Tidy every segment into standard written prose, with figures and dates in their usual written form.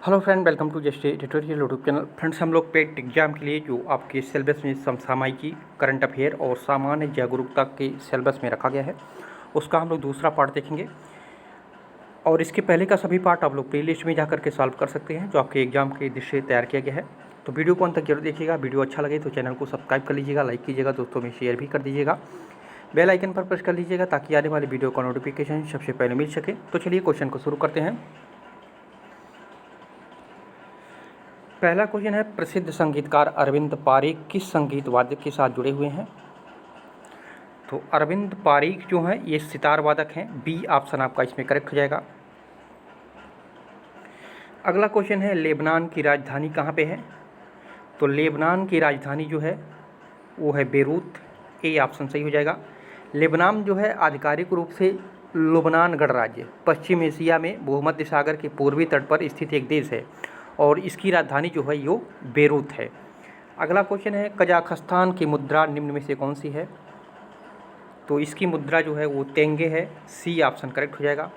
Hello friend, welcome to just tutorial YouTube channel. Friends, हम लोग पेट exam के लिए जो आपके सिलेबस में समसामयिकी, करंट अफेयर और सामान्य जागरूकता के सिलेबस में रखा गया है, उसका हम लोग दूसरा पार्ट देखेंगे। और इसके पहले का सभी पार्ट आप लोग प्ले लिस्ट में जाकर के सॉल्व कर सकते हैं, जो आपके एग्जाम के दृष्टि से तैयार किया गया है। तो वीडियो को अंत तक जरूर देखिएगा। वीडियो अच्छा लगे तो चैनल को सब्सक्राइब कर लीजिएगा, लाइक कीजिएगा, दोस्तों में शेयर भी कर दीजिएगा, बेल आइकन पर प्रेस कर लीजिएगा ताकि आने वाली वीडियो का नोटिफिकेशन सबसे पहले मिल सके। तो चलिए क्वेश्चन को शुरू करते हैं। पहला क्वेश्चन है, प्रसिद्ध संगीतकार अरविंद पारिक किस संगीत वाद्य के साथ जुड़े हुए हैं? तो अरविंद पारिक जो हैं ये सितार वादक हैं। बी ऑप्शन आपका इसमें करेक्ट हो जाएगा। अगला क्वेश्चन है, लेबनान की राजधानी कहाँ पे है? तो लेबनान की राजधानी जो है वो है बेरूत। ए ऑप्शन सही हो जाएगा। लेबनान जो है आधिकारिक रूप से लुबनान गणराज्य पश्चिम एशिया में भूमध्य सागर के पूर्वी तट पर स्थित एक देश है और इसकी राजधानी जो है यो बेरूत है। अगला क्वेश्चन है, कजाकिस्तान की मुद्रा निम्न में से कौन सी है? तो इसकी मुद्रा जो है वो तेंगे है। सी ऑप्शन करेक्ट हो जाएगा।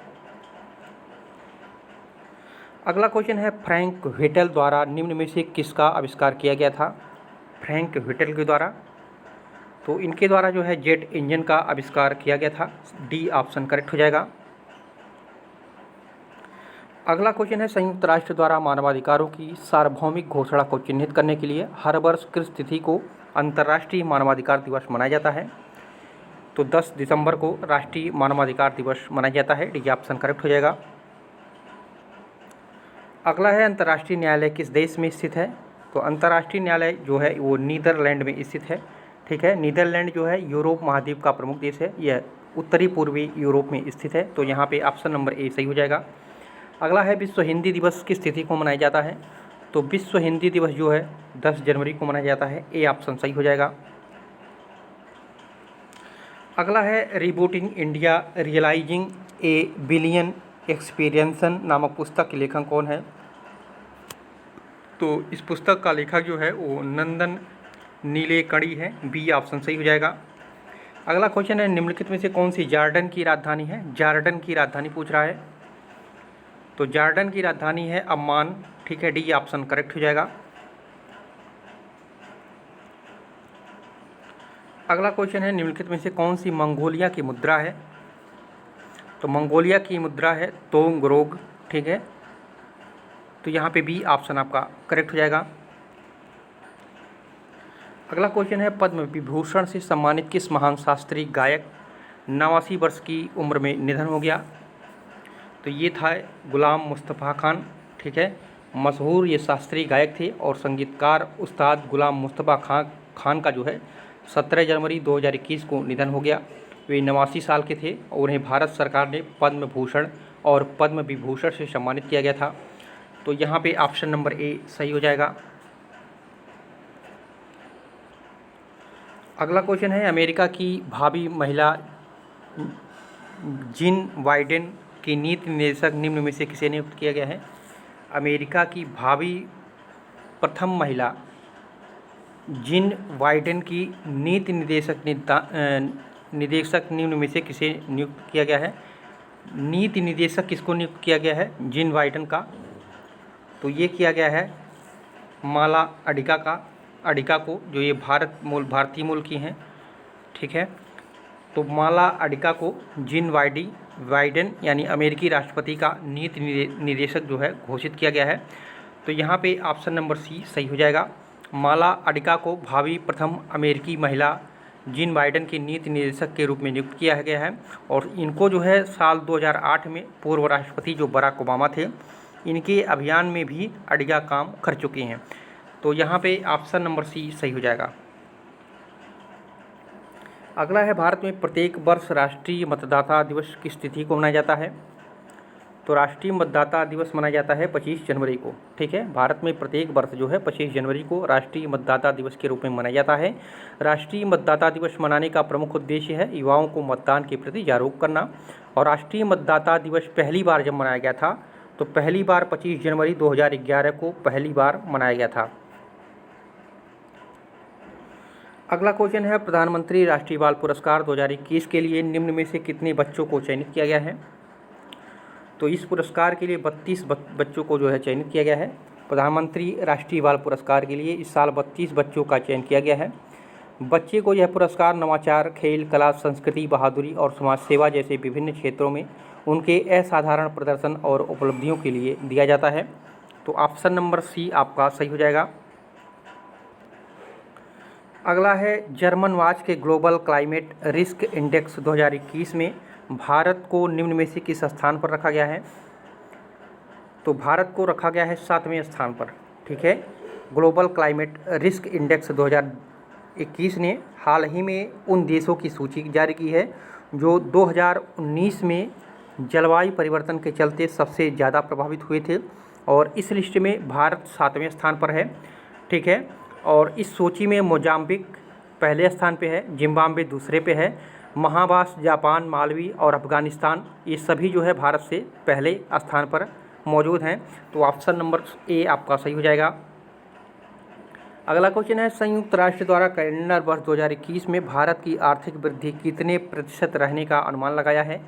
अगला क्वेश्चन है, फ्रैंक व्हिटल द्वारा निम्न में से किसका आविष्कार किया गया था? फ्रैंक व्हिटल के द्वारा, तो इनके द्वारा जो है जेट इंजन का आविष्कार किया गया था। डी ऑप्शन करेक्ट हो जाएगा। अगला क्वेश्चन है, संयुक्त राष्ट्र द्वारा मानवाधिकारों की सार्वभौमिक घोषणा को चिन्हित करने के लिए हर वर्ष किस तिथि को अंतर्राष्ट्रीय मानवाधिकार दिवस मनाया जाता है? तो 10 दिसंबर को राष्ट्रीय मानवाधिकार दिवस मनाया जाता है। डी ऑप्शन करेक्ट हो जाएगा। अगला है, अंतर्राष्ट्रीय न्यायालय किस देश में स्थित है? तो अंतर्राष्ट्रीय न्यायालय जो है वो नीदरलैंड में स्थित है। ठीक है, नीदरलैंड जो है यूरोप महाद्वीप का प्रमुख देश है। यह उत्तरी पूर्वी यूरोप में स्थित है। तो यहाँ पे ऑप्शन नंबर ए सही हो जाएगा। अगला है, विश्व हिंदी दिवस किस तिथि को मनाया जाता है? तो विश्व हिंदी दिवस जो है 10 जनवरी को मनाया जाता है। ए ऑप्शन सही हो जाएगा। अगला है, rebooting India realising a billion experiences नामक पुस्तक के लेखक कौन है? तो इस पुस्तक का लेखक जो है वो नंदन नीलेकणी है। बी ऑप्शन सही हो जाएगा। अगला क्वेश्चन है, निम्नलिखित में से कौन सी जॉर्डन की राजधानी है? जॉर्डन की राजधानी पूछ रहा है। तो जॉर्डन की राजधानी है अम्मान। ठीक है, डी ऑप्शन करेक्ट हो जाएगा। अगला क्वेश्चन है, निम्नलिखित में से कौन सी मंगोलिया की मुद्रा है? तो मंगोलिया की मुद्रा है तोंगरोग। ठीक है, तो यहाँ पे बी ऑप्शन आपका करेक्ट हो जाएगा। अगला क्वेश्चन है, पद्म विभूषण से सम्मानित किस महान शास्त्रीय गायक 89 वर्ष की उम्र में निधन हो गया? तो ये था गुलाम मुस्तफ़ा खान। ठीक है, मशहूर ये शास्त्रीय गायक थे और संगीतकार उस्ताद गुलाम मुस्तफ़ा खान का जो है 17 जनवरी 2021 को निधन हो गया। वे 89 साल के थे और उन्हें भारत सरकार ने पद्म भूषण और पद्म विभूषण से सम्मानित किया गया था। तो यहाँ पे ऑप्शन नंबर ए सही हो जाएगा। अगला क्वेश्चन है, अमेरिका की भावी महिला जिन बाइडेन की नीति निर्देशक निम्न में से किसे नियुक्त किया गया है? अमेरिका की भावी प्रथम महिला जिन बाइडेन की नीति निदेशक निम्न में से किसे नियुक्त किया गया है? नीति निदेशक किसको नियुक्त किया गया है जिन बाइडेन का? तो ये किया गया है माला अडिका को, जो ये भारतीय मूल की हैं। ठीक है, तो माला अडिका को जिन बाइडेन यानी अमेरिकी राष्ट्रपति का नीति निदेशक जो है घोषित किया गया है। तो यहाँ पे ऑप्शन नंबर सी सही हो जाएगा। माला अडिका को भावी प्रथम अमेरिकी महिला जिन बाइडेन के नीति निदेशक के रूप में नियुक्त किया गया है और इनको जो है साल 2008 में पूर्व राष्ट्रपति जो बराक ओबामा थे, इनके अभियान में भी अडिगा काम कर चुके हैं। तो यहाँ पे ऑप्शन नंबर सी सही हो जाएगा। अगला है, भारत में प्रत्येक वर्ष राष्ट्रीय मतदाता दिवस किस तिथि को मनाया जाता है? तो राष्ट्रीय मतदाता दिवस मनाया जाता है 25 जनवरी को। ठीक है, भारत में प्रत्येक वर्ष जो है 25 जनवरी को राष्ट्रीय मतदाता दिवस के रूप में मनाया जाता है। राष्ट्रीय मतदाता दिवस मनाने का प्रमुख उद्देश्य है युवाओं को मतदान के प्रति जागरूक करना। और राष्ट्रीय मतदाता दिवस पहली बार जब मनाया गया था तो पहली बार 25 जनवरी 2011 को पहली बार मनाया गया था। अगला क्वेश्चन है, प्रधानमंत्री राष्ट्रीय बाल पुरस्कार 2021 के लिए निम्न में से कितने बच्चों को चयनित किया गया है? तो इस पुरस्कार के लिए 32 बच्चों को जो है चयनित किया गया है। प्रधानमंत्री राष्ट्रीय बाल पुरस्कार के लिए इस साल 32 बच्चों का चयन किया गया है। बच्चे को यह पुरस्कार नवाचार, खेल, कला, संस्कृति, बहादुरी और समाज सेवा जैसे विभिन्न क्षेत्रों में उनके असाधारण प्रदर्शन और उपलब्धियों के लिए दिया जाता है। तो ऑप्शन नंबर सी आपका सही हो जाएगा। अगला है जर्मन वॉच के ग्लोबल क्लाइमेट रिस्क इंडेक्स 2021 में भारत को निम्न में से किस स्थान पर रखा गया है? तो भारत को रखा गया है 7वें स्थान पर। ठीक है, ग्लोबल क्लाइमेट रिस्क इंडेक्स 2021 ने हाल ही में उन देशों की सूची जारी की है जो 2019 में जलवायु परिवर्तन के चलते सबसे ज़्यादा प्रभावित हुए थे, और इस लिस्ट में भारत 7वें स्थान पर है। ठीक है, और इस सूची में मोजाम्बिक पहले स्थान पे है, जिम्बाब्वे दूसरे पे है, महाबास, जापान, मालवी और अफगानिस्तान ये सभी जो है भारत से पहले स्थान पर मौजूद हैं। तो ऑप्शन नंबर ए आपका सही हो जाएगा। अगला क्वेश्चन है संयुक्त राष्ट्र द्वारा कैलेंडर वर्ष 2021 में भारत की आर्थिक वृद्धि कितने प्रतिशत रहने का अनुमान लगाया है?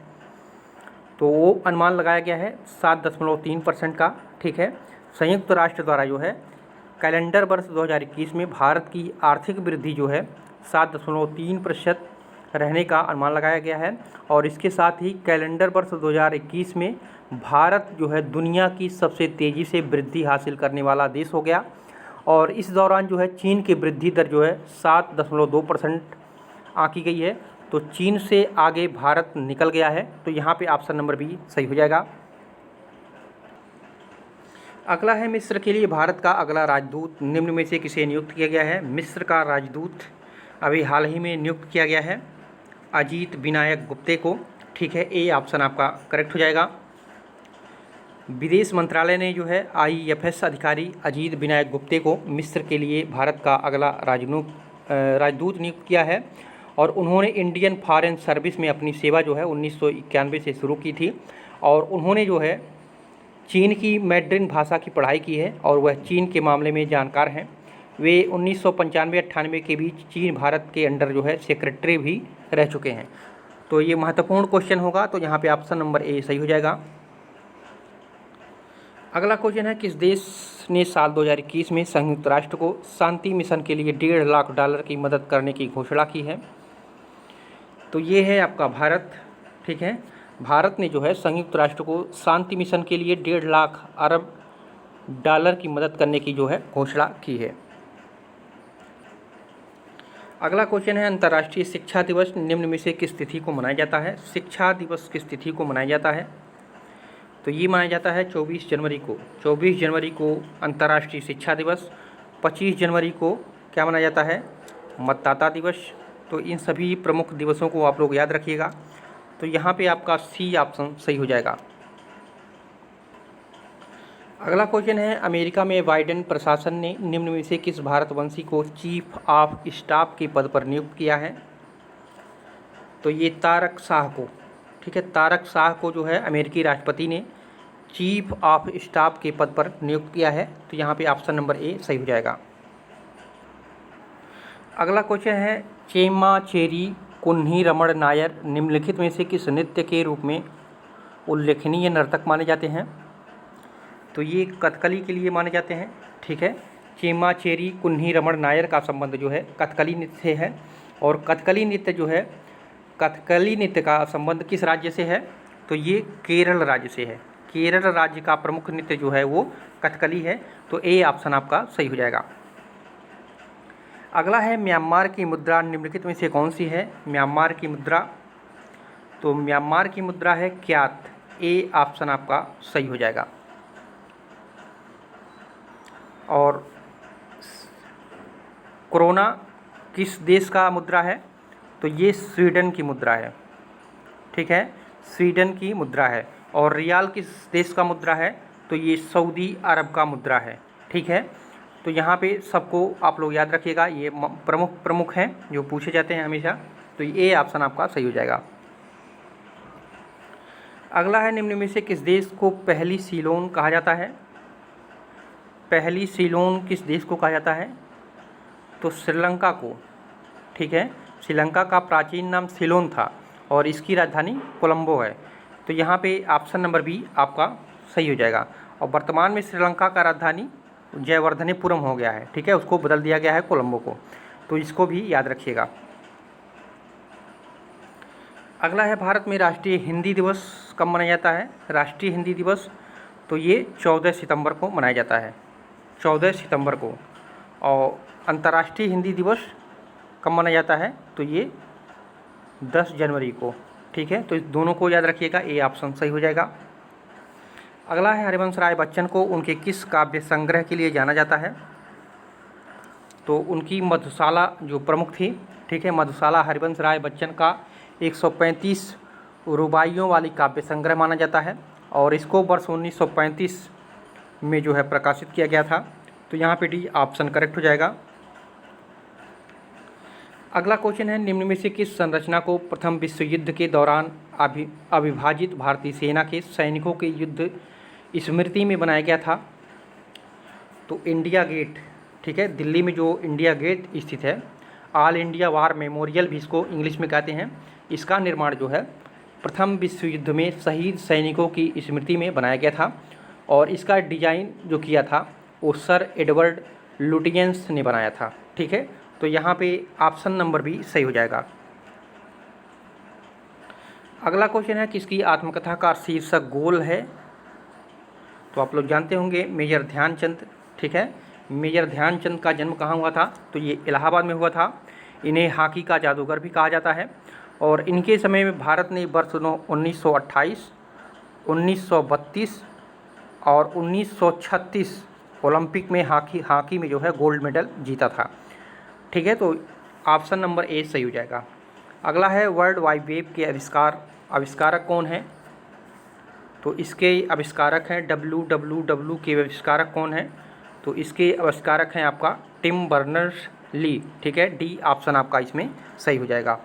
तो वो अनुमान लगाया गया है 7.3% का। ठीक है, संयुक्त राष्ट्र द्वारा जो है कैलेंडर वर्ष 2021 में भारत की आर्थिक वृद्धि जो है 7.3% रहने का अनुमान लगाया गया है, और इसके साथ ही कैलेंडर वर्ष 2021 में भारत जो है दुनिया की सबसे तेज़ी से वृद्धि हासिल करने वाला देश हो गया, और इस दौरान जो है चीन की वृद्धि दर जो है 7.2% आंकी गई है। तो चीन से आगे भारत निकल गया है। तो यहाँ पे ऑप्शन नंबर बी सही हो जाएगा। अगला है मिस्र के लिए भारत का अगला राजदूत निम्न में से किसे नियुक्त किया गया है? मिस्र का राजदूत अभी हाल ही में नियुक्त किया गया है अजीत विनायक गुप्ते को। ठीक है, ए ऑप्शन आपका करेक्ट हो जाएगा। विदेश मंत्रालय ने जो है IFS अधिकारी अजीत विनायक गुप्ते को मिस्र के लिए भारत का अगला राजदूत नियुक्त किया है, और उन्होंने इंडियन फॉरेन सर्विस में अपनी सेवा जो है 1991 से शुरू की थी, और उन्होंने जो है चीन की मैंड्रिन भाषा की पढ़ाई की है, और वह चीन के मामले में जानकार हैं। वे 1995-98 के बीच चीन भारत के अंडर जो है सेक्रेटरी भी रह चुके हैं। तो ये महत्वपूर्ण क्वेश्चन होगा, तो यहाँ पे ऑप्शन नंबर ए सही हो जाएगा। अगला क्वेश्चन है किस देश ने साल 2021 में संयुक्त राष्ट्र को शांति मिशन के लिए $1.5 लाख की मदद करने की घोषणा की है? तो ये है आपका भारत। ठीक है, भारत ने जो है संयुक्त राष्ट्र को शांति मिशन के लिए $1.5 लाख अरब की मदद करने की जो है घोषणा की है। अगला क्वेश्चन है अंतर्राष्ट्रीय शिक्षा दिवस निम्न में से किस तिथि को मनाया जाता है? शिक्षा दिवस किस तिथि को मनाया जाता है? तो ये मनाया जाता है 24 जनवरी को। 24 जनवरी को अंतर्राष्ट्रीय शिक्षा दिवस। 25 जनवरी को क्या मनाया जाता है? मतदाता दिवस। तो इन सभी प्रमुख दिवसों को आप लोग याद रखिएगा। तो यहाँ पे आपका सी ऑप्शन सही हो जाएगा। अगला क्वेश्चन है अमेरिका में बाइडेन प्रशासन ने निम्न में से किस भारतवंशी को चीफ ऑफ स्टाफ के पद पर नियुक्त किया है? तो ये तारक शाह को। ठीक है, तारक शाह को जो है अमेरिकी राष्ट्रपति ने चीफ ऑफ स्टाफ के पद पर नियुक्त किया है। तो यहाँ पे ऑप्शन नंबर ए सही हो जाएगा। अगला क्वेश्चन है चेम्माचेरी कुन्ही रमण नायर निम्नलिखित में से किस नृत्य के रूप में उल्लेखनीय नर्तक माने जाते हैं? तो ये कथकली के लिए माने जाते हैं। ठीक है, चेम्माचेरी कुन्ही रमण नायर का संबंध जो है कथकली नृत्य से है, और कथकली नृत्य जो है कथकली नृत्य का संबंध किस राज्य से है? तो ये केरल राज्य से है। केरल राज्य का प्रमुख नृत्य जो है वो कथकली है। तो ए ऑप्शन आपका सही हो जाएगा। अगला है म्यांमार की मुद्रा निम्नलिखित में से कौन सी है? म्यांमार की मुद्रा, तो म्यांमार की मुद्रा है क्यात। ए ऑप्शन आपका सही हो जाएगा। और कोरोना किस देश का मुद्रा है? तो ये स्वीडन की मुद्रा है। ठीक है, स्वीडन की मुद्रा है। और रियाल किस देश का मुद्रा है? तो ये सऊदी अरब का मुद्रा है। ठीक है, तो यहाँ पे सबको आप लोग याद रखिएगा, ये प्रमुख हैं जो पूछे जाते हैं हमेशा। तो ये ऑप्शन आपका सही हो जाएगा। अगला है निम्न में से किस देश को पहली सीलोन कहा जाता है? पहली सीलोन किस देश को कहा जाता है? तो श्रीलंका को। ठीक है, श्रीलंका का प्राचीन नाम सीलोन था और इसकी राजधानी कोलंबो है। तो यहाँ पे ऑप्शन नंबर बी आपका सही हो जाएगा। और वर्तमान में श्रीलंका का राजधानी जयवर्धनेपुरम हो गया है, ठीक है, उसको बदल दिया गया है कोलंबो को, तो इसको भी याद रखिएगा। अगला है भारत में राष्ट्रीय हिंदी दिवस कब मनाया जाता है। राष्ट्रीय हिंदी दिवस तो ये 14 सितंबर को मनाया जाता है, 14 सितंबर को। और अंतर्राष्ट्रीय हिंदी दिवस कब मनाया जाता है, तो ये 10 जनवरी को, ठीक है। तो इस दोनों को याद रखिएगा, ये ऑप्शन सही हो जाएगा। अगला है हरिवंश राय बच्चन को उनके किस काव्य संग्रह के लिए जाना जाता है। तो उनकी मधुशाला जो प्रमुख थी, ठीक है, मधुशाला हरिवंश राय बच्चन का 135 रुबाइयों वाली काव्य संग्रह माना जाता है और इसको वर्ष 1935 में जो है प्रकाशित किया गया था। तो यहाँ पे डी ऑप्शन करेक्ट हो जाएगा। अगला क्वेश्चन है, निम्न में से किस संरचना को प्रथम विश्व युद्ध के दौरान अविभाजित भारतीय सेना के सैनिकों के युद्ध स्मृति में बनाया गया था। तो इंडिया गेट, ठीक है, दिल्ली में जो इंडिया गेट स्थित है, ऑल इंडिया वार मेमोरियल भी इसको इंग्लिश में कहते हैं, इसका निर्माण जो है प्रथम विश्व युद्ध में शहीद सैनिकों की स्मृति में बनाया गया था और इसका डिजाइन जो किया था वो सर एडवर्ड लुटियंस ने बनाया था, ठीक है। तो यहाँ पे ऑप्शन नंबर भी सही हो जाएगा। अगला क्वेश्चन है, किसकी आत्मकथा का शीर्षक गोल है। तो आप लोग जानते होंगे मेजर ध्यानचंद, ठीक है। मेजर ध्यानचंद का जन्म कहाँ हुआ था, तो ये इलाहाबाद में हुआ था। इन्हें हॉकी का जादूगर भी कहा जाता है और इनके समय में भारत ने वर्ष 1928, 1932 और 1936 ओलंपिक में हॉकी में जो है गोल्ड मेडल जीता था, ठीक है। तो ऑप्शन नंबर ए सही हो जाएगा। अगला है, वर्ल्ड वाइड वेब के आविष्कारक कौन है। तो इसके आविष्कारक हैं WWW के आविष्कारक कौन हैं, तो इसके आविष्कारक हैं आपका टिम बर्नर्स ली, ठीक है। डी ऑप्शन आपका इसमें सही हो जाएगा।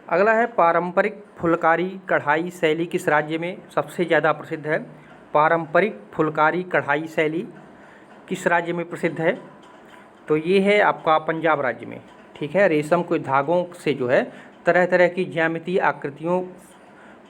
अगला है, पारंपरिक फुलकारी कढ़ाई शैली किस राज्य में सबसे ज़्यादा प्रसिद्ध है। पारंपरिक फुलकारी कढ़ाई शैली किस राज्य में प्रसिद्ध है, तो ये है आपका पंजाब राज्य में, ठीक है। रेशम के धागों से जो है तरह तरह की ज्यामितीय आकृतियों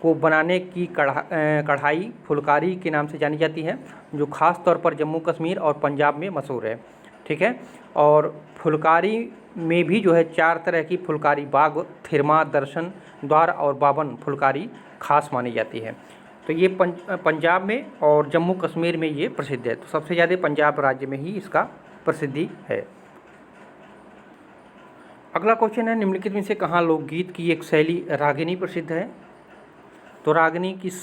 को बनाने की कढ़ाई फुलकारी के नाम से जानी जाती है, जो ख़ास तौर पर जम्मू कश्मीर और पंजाब में मशहूर है, ठीक है। और फुलकारी में भी जो है 4 तरह की फुलकारी, बाग, थिरमा, दर्शन, द्वार और बावन फुलकारी खास मानी जाती है। तो ये पंजाब में और जम्मू कश्मीर में ये प्रसिद्ध है। तो सबसे ज़्यादा पंजाब राज्य में ही इसका प्रसिद्धि है। अगला क्वेश्चन है, निम्नलिखित में से कहाँ लोकगीत की एक शैली रागिनी प्रसिद्ध है। तो रागिनी किस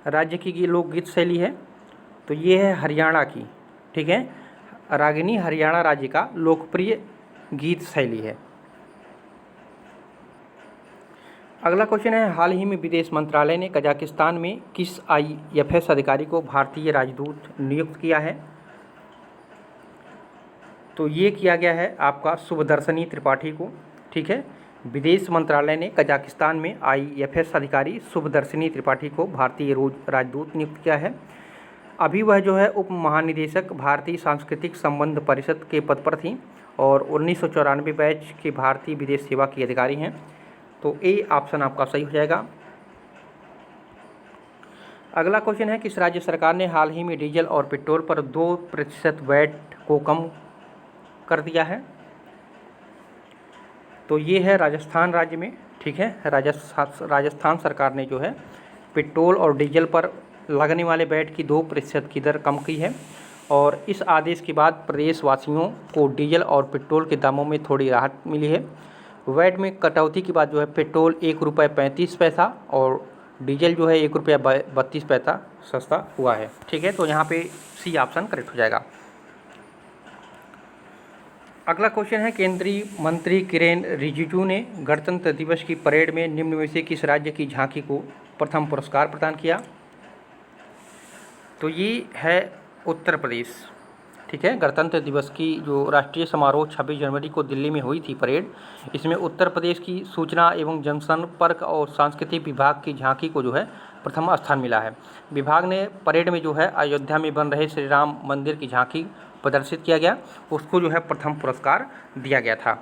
राज्य की ये लोकगीत शैली है, तो ये है हरियाणा की, ठीक है। रागिनी हरियाणा राज्य का लोकप्रिय गीत शैली है। अगला क्वेश्चन है, हाल ही में विदेश मंत्रालय ने कजाकिस्तान में किस IFS अधिकारी को भारतीय राजदूत नियुक्त किया है। तो ये किया गया है आपका शुभदर्शनी त्रिपाठी को, ठीक है। विदेश मंत्रालय ने कजाकिस्तान में IFS अधिकारी शुभदर्शनी त्रिपाठी को भारतीय राजदूत नियुक्त किया है। अभी वह जो है उप महानिदेशक भारतीय सांस्कृतिक संबंध परिषद के पद पर थी और 1994 बैच के भारतीय विदेश सेवा की अधिकारी हैं। तो ए ऑप्शन आपका सही हो जाएगा। अगला क्वेश्चन है, किस राज्य सरकार ने हाल ही में डीजल और पेट्रोल पर 2% वैट को कम कर दिया है। तो ये है राजस्थान राज्य में, ठीक है। राजस्थान सरकार ने जो है पेट्रोल और डीजल पर लगने वाले वैट की 2% की दर कम की है और इस आदेश के बाद प्रदेशवासियों को डीजल और पेट्रोल के दामों में थोड़ी राहत मिली है। वैट में कटौती के बाद जो है पेट्रोल ₹1.35 और डीजल जो है ₹1.32 सस्ता हुआ है, ठीक है। तो यहाँ पे सी ऑप्शन करेक्ट हो जाएगा। अगला क्वेश्चन है, केंद्रीय मंत्री किरेन रिजिजू ने गणतंत्र दिवस की परेड में निम्न में से किस राज्य की झांकी को प्रथम पुरस्कार प्रदान किया। तो ये है उत्तर प्रदेश, ठीक है। गणतंत्र दिवस की जो राष्ट्रीय समारोह 26 जनवरी को दिल्ली में हुई थी परेड, इसमें उत्तर प्रदेश की सूचना एवं जनसंपर्क और सांस्कृतिक विभाग की झांकी को जो है प्रथम स्थान मिला है। विभाग ने परेड में जो है अयोध्या में बन रहे श्री राम मंदिर की झांकी प्रदर्शित किया गया, उसको जो है प्रथम पुरस्कार दिया गया था।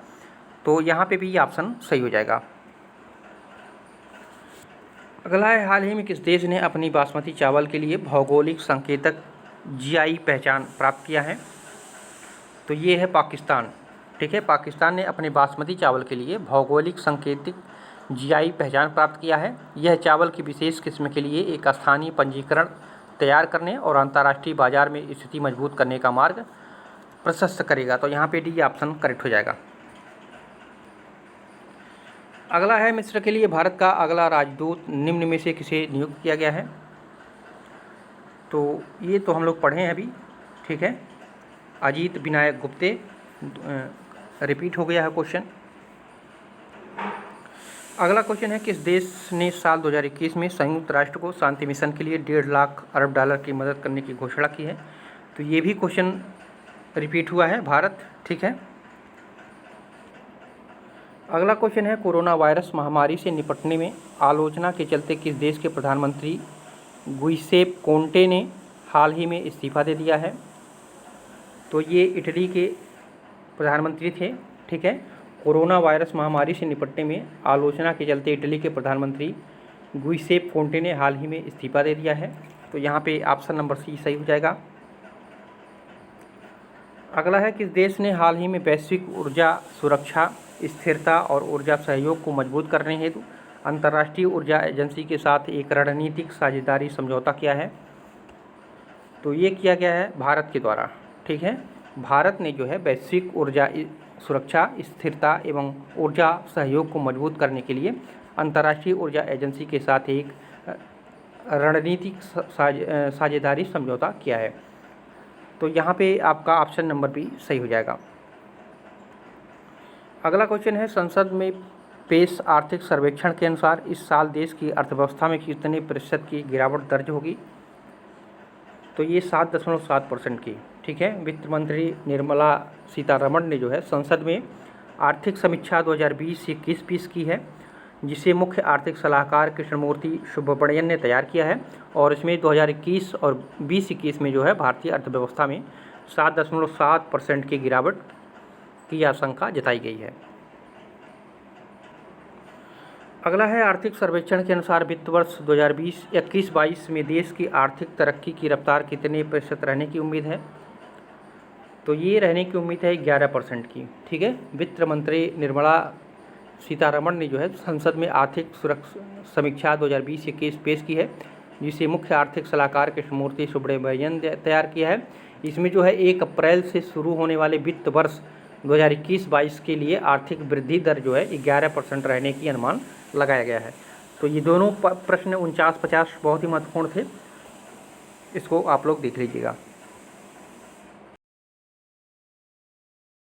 तो यहाँ पे भी ये ऑप्शन सही हो जाएगा। अगला है, हाल ही में किस देश ने अपनी बासमती चावल के लिए भौगोलिक संकेतक जीआई पहचान प्राप्त किया है? तो ये है पाकिस्तान। ठीक है, पाकिस्तान ने अपने बासमती चावल के लिए भौगोलिक संकेतक जीआई पहचान प्राप्त किया है। यह चावल की विशेष किस्म के लिए एक स्थानीय पंजीकरण तैयार करने और अंतर्राष्ट्रीय बाजार में स्थिति मजबूत करने का मार्ग प्रशस्त करेगा। तो यहाँ पे डी ऑप्शन करेक्ट हो जाएगा। अगला है, मिस्र के लिए भारत का अगला राजदूत निम्न में से किसे नियुक्त किया गया है? तो ये तो हम लोग पढ़े हैं अभी। ठीक है, अजीत विनायक गुप्ते। रिपीट हो गया है क्वेश्चन। अगला क्वेश्चन है, किस देश ने साल 2021 में संयुक्त राष्ट्र को शांति मिशन के लिए 1.5 लाख अरब डॉलर की मदद करने की घोषणा की है? तो ये भी क्वेश्चन रिपीट हुआ है, भारत। ठीक है, अगला क्वेश्चन है, कोरोना वायरस महामारी से निपटने में आलोचना के चलते किस देश के प्रधानमंत्री गुइसेप कोंटे ने हाल ही में इस्तीफा दे दिया है? तो ये इटली के प्रधानमंत्री थे। ठीक है, कोरोना वायरस महामारी से निपटने में आलोचना के चलते इटली के प्रधानमंत्री गुइसेप कोंटे ने हाल ही में इस्तीफा दे दिया है। तो यहाँ पे ऑप्शन नंबर सी सही हो जाएगा। अगला है, किस देश ने हाल ही में वैश्विक ऊर्जा सुरक्षा, स्थिरता और ऊर्जा सहयोग को मजबूत करने हेतु अंतर्राष्ट्रीय ऊर्जा एजेंसी के साथ एक रणनीतिक साझेदारी समझौता किया है? तो ये किया गया है भारत के द्वारा। ठीक है, भारत ने जो है वैश्विक ऊर्जा सुरक्षा, स्थिरता एवं ऊर्जा सहयोग को मजबूत करने के लिए अंतर्राष्ट्रीय ऊर्जा एजेंसी के साथ एक रणनीतिक साझेदारी समझौता किया है। तो यहाँ पे आपका ऑप्शन नंबर बी सही हो जाएगा। अगला क्वेश्चन है, संसद में पेश आर्थिक सर्वेक्षण के अनुसार इस साल देश की अर्थव्यवस्था में कितने प्रतिशत की गिरावट दर्ज होगी? तो ये 7.7% की। ठीक है, वित्त मंत्री निर्मला सीतारमण ने जो है संसद में आर्थिक समीक्षा 2020-21 पेश की है, जिसे मुख्य आर्थिक सलाहकार कृष्णमूर्ति सुब्रमण्यन ने तैयार किया है। और इसमें 2021 और 20-21 में जो है भारतीय अर्थव्यवस्था में 7.7% की गिरावट की आशंका जताई गई है। अगला है, आर्थिक सर्वेक्षण के अनुसार वित्त वर्ष 2021-22 में देश की आर्थिक तरक्की की रफ्तार कितने प्रतिशत रहने की उम्मीद है? तो ये रहने की उम्मीद है 11% की। ठीक है, वित्त मंत्री निर्मला सीतारमण ने जो है संसद में आर्थिक समीक्षा 2020-21 पेश की है, जिसे मुख्य आर्थिक सलाहकार कृष्णमूर्ति सुब्रमण्यन ने तैयार किया है। इसमें जो है 1 अप्रैल से शुरू होने वाले वित्त वर्ष 2021-22 के लिए आर्थिक वृद्धि दर जो है 11% रहने की अनुमान लगाया गया है। तो ये दोनों प्रश्न 49-50 बहुत ही महत्वपूर्ण थे, इसको आप लोग देख लीजिएगा।